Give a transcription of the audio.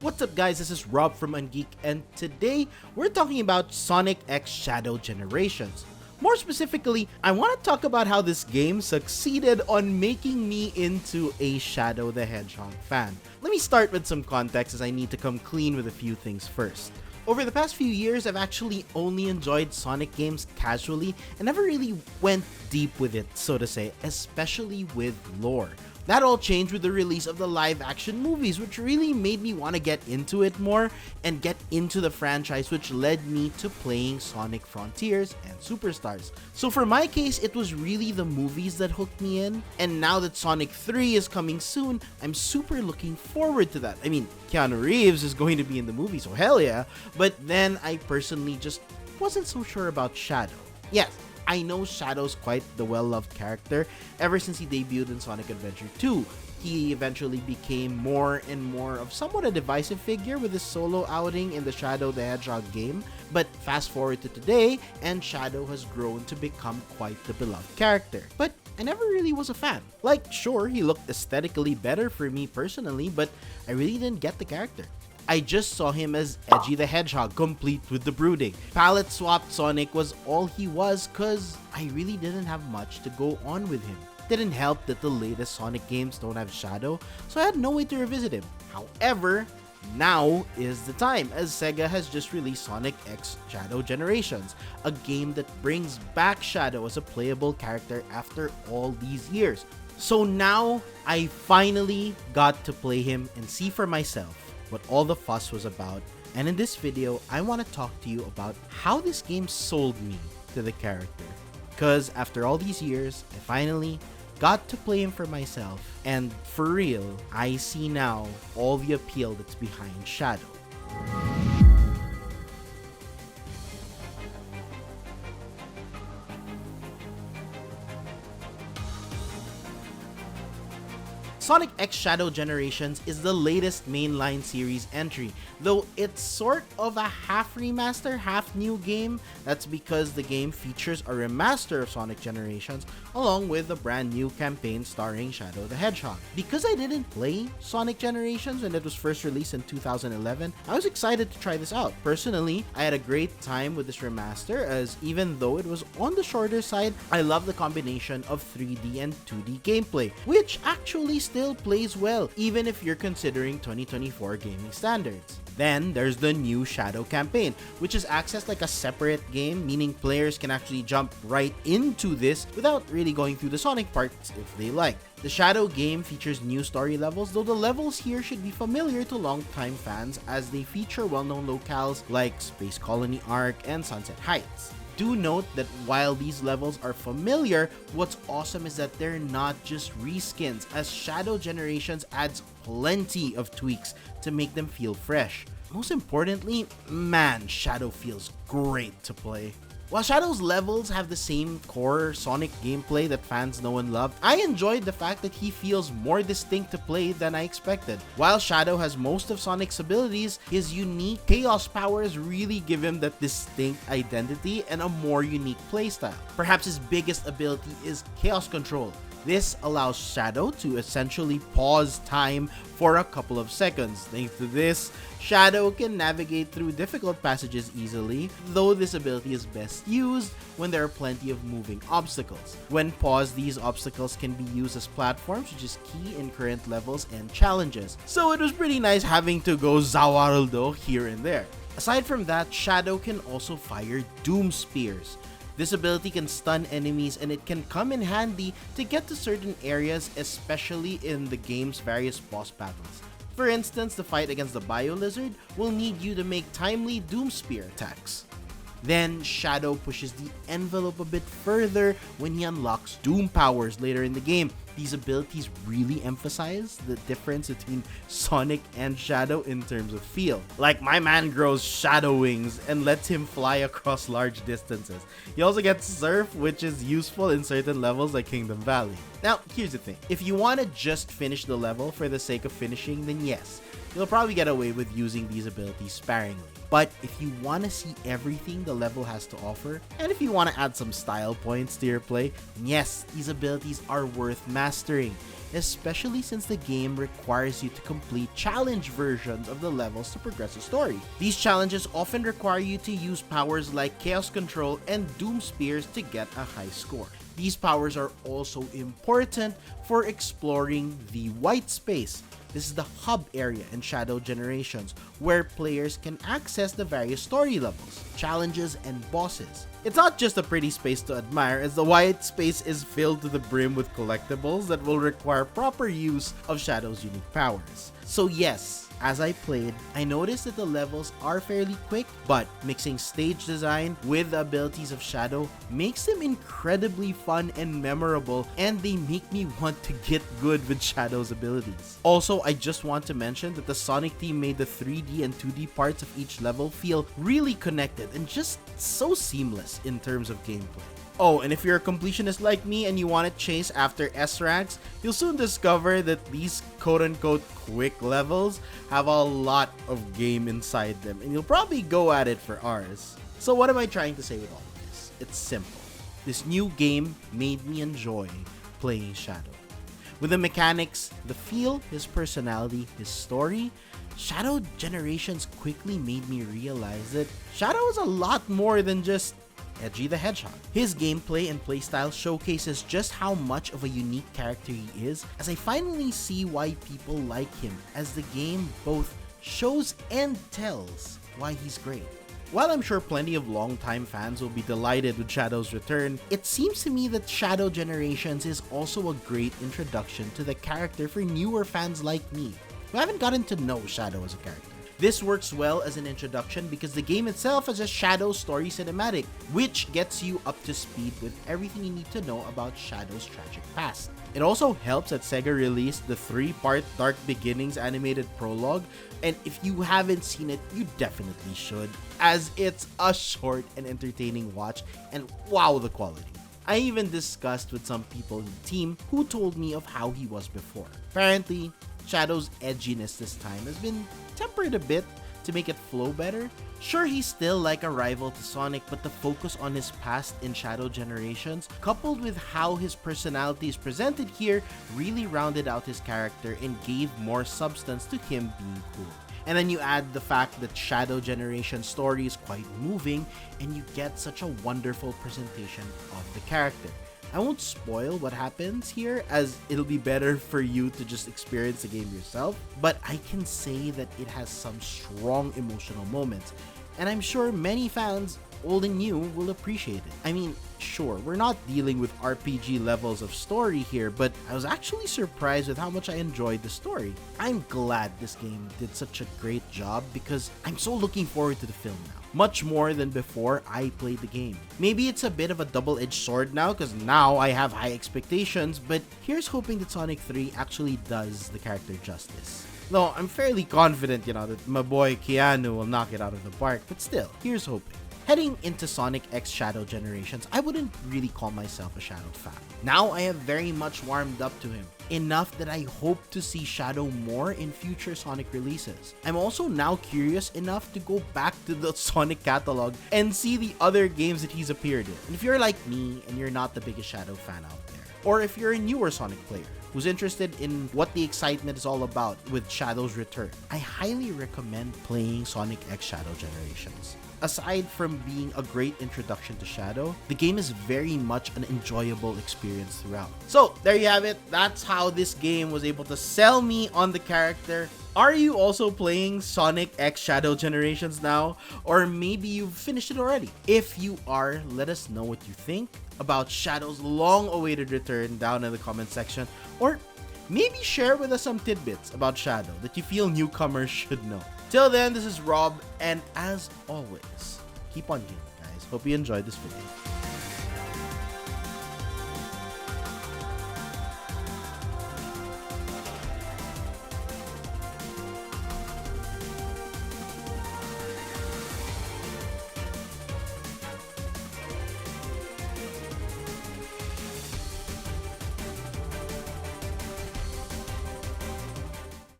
What's up guys, this is Rob from Ungeek, and today we're talking about Sonic X Shadow Generations. More specifically, I want to talk about how this game succeeded on making me into a Shadow the Hedgehog fan. Let me start with some context as I need to come clean with a few things first. Over the past few years, I've actually only enjoyed Sonic games casually and never really went deep with it, so to say, especially with lore. That all changed with the release of the live-action movies, which really made me want to get into it more and get into the franchise, which led me to playing Sonic Frontiers and Superstars. So for my case, it was really the movies that hooked me in, and now that Sonic 3 is coming soon, I'm super looking forward to that. I mean, Keanu Reeves is going to be in the movie, so hell yeah, but then I personally just wasn't so sure about Shadow. Yes, I know Shadow's quite the well-loved character ever since he debuted in Sonic Adventure 2. He eventually became more and more of somewhat a divisive figure with his solo outing in the Shadow the Hedgehog game, but fast forward to today, and Shadow has grown to become quite the beloved character. But I never really was a fan. Like, sure, he looked aesthetically better for me personally, but I really didn't get the character. I just saw him as Edgy the Hedgehog, complete with the brooding. Palette swapped Sonic was all he was, cause I really didn't have much to go on with him. Didn't help that the latest Sonic games don't have Shadow, so I had no way to revisit him. However, now is the time, as Sega has just released Sonic X Shadow Generations, a game that brings back Shadow as a playable character after all these years. So now, I finally got to play him and see for myself what all the fuss was about, and in this video, I want to talk to you about how this game sold me to the character. Cause after all these years, I finally got to play him for myself, and for real, I see now all the appeal that's behind Shadow. Sonic X Shadow Generations is the latest mainline series entry, though it's sort of a half remaster, half new game. That's because the game features a remaster of Sonic Generations along with a brand new campaign starring Shadow the Hedgehog. Because I didn't play Sonic Generations when it was first released in 2011, I was excited to try this out. Personally, I had a great time with this remaster, as even though it was on the shorter side, I love the combination of 3D and 2D gameplay, which actually still plays well, even if you're considering 2024 gaming standards. Then there's the new Shadow campaign, which is accessed like a separate game, meaning players can actually jump right into this without really going through the Sonic parts if they like. The Shadow game features new story levels, though the levels here should be familiar to longtime fans as they feature well-known locales like Space Colony Arc and Sunset Heights. Do note that while these levels are familiar, what's awesome is that they're not just reskins, as Shadow Generations adds plenty of tweaks to make them feel fresh. Most importantly, man, Shadow feels great to play. While Shadow's levels have the same core Sonic gameplay that fans know and love, I enjoyed the fact that he feels more distinct to play than I expected. While Shadow has most of Sonic's abilities, his unique Chaos powers really give him that distinct identity and a more unique playstyle. Perhaps his biggest ability is Chaos Control. This allows Shadow to essentially pause time for a couple of seconds. Thanks to this, Shadow can navigate through difficult passages easily, though this ability is best used when there are plenty of moving obstacles. When paused, these obstacles can be used as platforms, which is key in current levels and challenges. So it was pretty nice having to go Zawarldo here and there. Aside from that, Shadow can also fire Doom Spears. This ability can stun enemies, and it can come in handy to get to certain areas, especially in the game's various boss battles. For instance, the fight against the Bio Lizard will need you to make timely Doom Spear attacks. Then Shadow pushes the envelope a bit further when he unlocks Doom powers later in the game. These abilities really emphasize the difference between Sonic and Shadow in terms of feel. Like, my man grows Shadow wings and lets him fly across large distances. He also gets Surf, which is useful in certain levels like Kingdom Valley. Now, here's the thing. If you want to just finish the level for the sake of finishing, then yes, you'll probably get away with using these abilities sparingly. But if you want to see everything the level has to offer, and if you want to add some style points to your play, then yes, these abilities are worth mastering. especially since the game requires you to complete challenge versions of the levels to progress the story. These challenges often require you to use powers like Chaos Control and Doom Spears to get a high score. These powers are also important for exploring the white space. This is the hub area in Shadow Generations, where players can access the various story levels, challenges, and bosses. It's not just a pretty space to admire, as the white space is filled to the brim with collectibles that will require proper use of Shadow's unique powers. So yes, as I played, I noticed that the levels are fairly quick, but mixing stage design with the abilities of Shadow makes them incredibly fun and memorable, and they make me want to get good with Shadow's abilities. Also, I just want to mention that the Sonic team made the 3D and 2D parts of each level feel really connected and just so seamless in terms of gameplay. Oh, and if you're a completionist like me and you want to chase after S ranks, you'll soon discover that these quote-unquote quick levels have a lot of game inside them, and you'll probably go at it for hours. So what am I trying to say with all of this? It's simple. This new game made me enjoy playing Shadow. With the mechanics, the feel, his personality, his story, Shadow Generations quickly made me realize that Shadow is a lot more than just Shadow the Hedgehog. His gameplay and playstyle showcases just how much of a unique character he is, as I finally see why people like him, as the game both shows and tells why he's great. While I'm sure plenty of longtime fans will be delighted with Shadow's return, it seems to me that Shadow Generations is also a great introduction to the character for newer fans like me, who haven't gotten to know Shadow as a character. This works well as an introduction because the game itself has a Shadow story cinematic, which gets you up to speed with everything you need to know about Shadow's tragic past. It also helps that Sega released the 3-part Dark Beginnings animated prologue, and if you haven't seen it, you definitely should, as it's a short and entertaining watch, and wow, the quality. I even discussed with some people in the team who told me of how he was before. Apparently, Shadow's edginess this time has been tempered a bit to make it flow better. Sure, he's still like a rival to Sonic, but the focus on his past in Shadow Generations, coupled with how his personality is presented here, really rounded out his character and gave more substance to him being cool. And then you add the fact that Shadow Generation's story is quite moving, and you get such a wonderful presentation of the character. I won't spoil what happens here, as it'll be better for you to just experience the game yourself, but I can say that it has some strong emotional moments, and I'm sure many fans, old and new, will appreciate it. I mean, sure, we're not dealing with RPG levels of story here, but I was actually surprised with how much I enjoyed the story. I'm glad this game did such a great job because I'm so looking forward to the film now. Much more than before I played the game. Maybe it's a bit of a double-edged sword now because now I have high expectations, but here's hoping that Sonic 3 actually does the character justice. Though I'm fairly confident, that my boy Keanu will knock it out of the park, but still, here's hoping. Heading into Sonic X Shadow Generations, I wouldn't really call myself a Shadow fan. Now I have very much warmed up to him, enough that I hope to see Shadow more in future Sonic releases. I'm also now curious enough to go back to the Sonic catalog and see the other games that he's appeared in. And if you're like me and you're not the biggest Shadow fan out there, or if you're a newer Sonic player who's interested in what the excitement is all about with Shadow's return, I highly recommend playing Sonic X Shadow Generations. Aside from being a great introduction to Shadow, the game is very much an enjoyable experience throughout. So there you have it. That's how this game was able to sell me on the character. Are you also playing Sonic X Shadow Generations now? Or maybe you've finished it already? If you are, let us know what you think about Shadow's long-awaited return down in the comment section. Or maybe share with us some tidbits about Shadow that you feel newcomers should know. Till then, this is Rob, and as always, keep on gaming, guys. Hope you enjoyed this video.